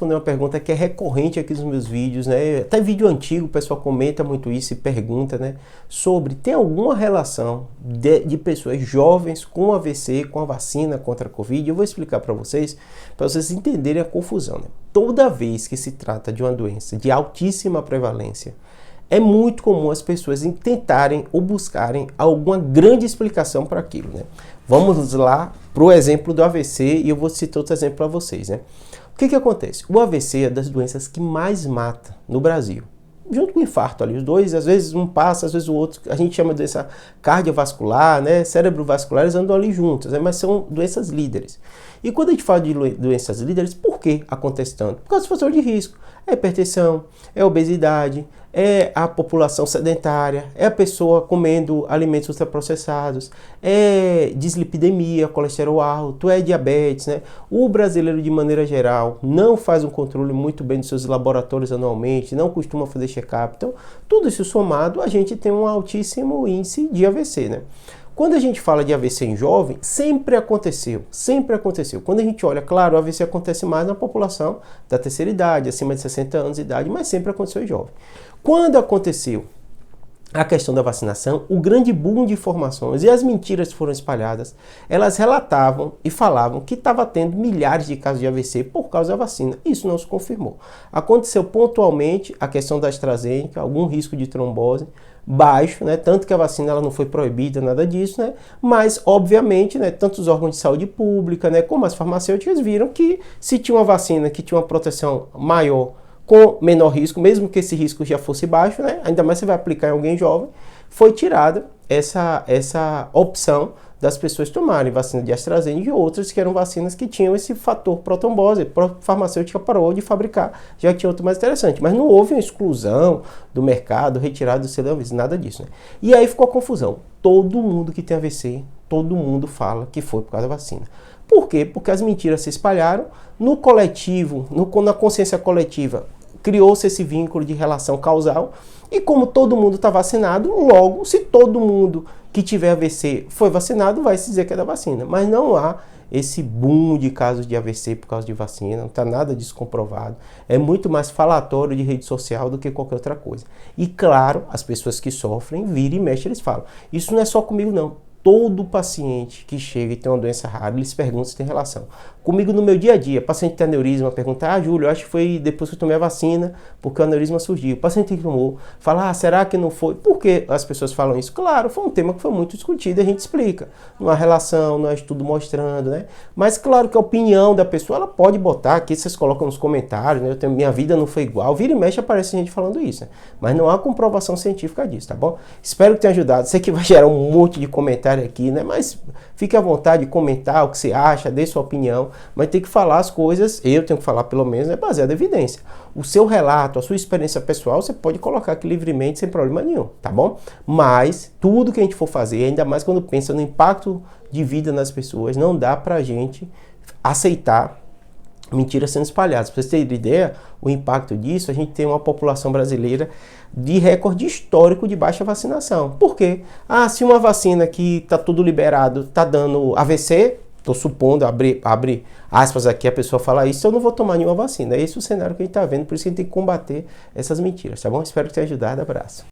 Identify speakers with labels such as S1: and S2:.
S1: Responder uma pergunta que é recorrente aqui nos meus vídeos, né? Até vídeo antigo o pessoal comenta muito isso e pergunta, né? Sobre tem alguma relação de pessoas jovens com AVC, com a vacina contra a Covid? Eu vou explicar para vocês entenderem a confusão, né? Toda vez que se trata de uma doença de altíssima prevalência, é muito comum as pessoas tentarem ou buscarem alguma grande explicação para aquilo, né? Vamos lá para o exemplo do AVC e eu vou citar outro exemplo para vocês, né? O que acontece? O AVC é das doenças que mais mata no Brasil. Junto com o infarto ali, os dois, às vezes um passa, às vezes o outro, a gente chama de doença cardiovascular, né? Cerebrovascular, eles andam ali juntas, né? Mas são doenças líderes. E quando a gente fala de doenças líderes, por que acontece tanto? Por causa do fator de risco. É hipertensão, é obesidade, é a população sedentária, é a pessoa comendo alimentos ultraprocessados, é dislipidemia, colesterol alto, é diabetes, né? O brasileiro, de maneira geral, não faz um controle muito bem dos seus laboratórios anualmente, não costuma fazer check-up. Então, tudo isso somado, a gente tem um altíssimo índice de AVC, né? Quando a gente fala de AVC em jovem, sempre aconteceu. Quando a gente olha, claro, o AVC acontece mais na população da terceira idade, acima de 60 anos de idade, mas sempre aconteceu em jovem. Quando aconteceu a questão da vacinação, o grande boom de informações e as mentiras que foram espalhadas, elas relatavam e falavam que estava tendo milhares de casos de AVC por causa da vacina. Isso não se confirmou. Aconteceu pontualmente a questão da AstraZeneca, algum risco de trombose baixo, né? Tanto que a vacina ela não foi proibida, nada disso, né? Mas, obviamente, né, tanto os órgãos de saúde pública, né, como as farmacêuticas viram que se tinha uma vacina que tinha uma proteção maior com menor risco, mesmo que esse risco já fosse baixo, né? Ainda mais você vai aplicar em alguém jovem, foi tirada essa opção das pessoas tomarem vacina de AstraZeneca e outras que eram vacinas que tinham esse fator protrombose. A farmacêutica parou de fabricar, já tinha outro mais interessante. Mas não houve uma exclusão do mercado, retirada do CDAVC, nada disso, né? E aí ficou a confusão. Todo mundo que tem AVC, todo mundo fala que foi por causa da vacina. Por quê? Porque as mentiras se espalharam no coletivo, na consciência coletiva. Criou-se esse vínculo de relação causal e como todo mundo está vacinado, logo, se todo mundo que tiver AVC foi vacinado, vai se dizer que é da vacina. Mas não há esse boom de casos de AVC por causa de vacina, não está nada disso comprovado. É muito mais falatório de rede social do que qualquer outra coisa. E claro, as pessoas que sofrem, vira e mexe, eles falam. Isso não é só comigo não. Todo paciente que chega e tem uma doença rara, eles perguntam se tem relação. Comigo no meu dia a dia, paciente que tem aneurisma, pergunta, Júlio, eu acho que foi depois que eu tomei a vacina, porque o aneurisma surgiu. O paciente que tomou, fala, será que não foi? Por que as pessoas falam isso? Claro, foi um tema que foi muito discutido e a gente explica. Não há relação, não há estudo mostrando, né? Mas claro que a opinião da pessoa, ela pode botar, aqui vocês colocam nos comentários, né? Minha vida não foi igual, vira e mexe aparece gente falando isso, né? Mas não há comprovação científica disso, tá bom? Espero que tenha ajudado. Sei que vai gerar um monte de comentário aqui, né? Mas fique à vontade de comentar o que você acha, dê sua opinião, mas tem que falar as coisas, eu tenho que falar pelo menos, é baseado em evidência. O seu relato, a sua experiência pessoal, você pode colocar aqui livremente, sem problema nenhum, tá bom? Mas tudo que a gente for fazer, ainda mais quando pensa no impacto de vida nas pessoas, não dá pra gente aceitar mentiras sendo espalhadas. Para vocês terem ideia, o impacto disso, a gente tem uma população brasileira de recorde histórico de baixa vacinação. Por quê? Se uma vacina que está tudo liberado está dando AVC, estou supondo, abre aspas aqui, a pessoa fala isso, eu não vou tomar nenhuma vacina. É esse o cenário que a gente está vendo, por isso que a gente tem que combater essas mentiras, tá bom? Espero que tenha ajudado, abraço.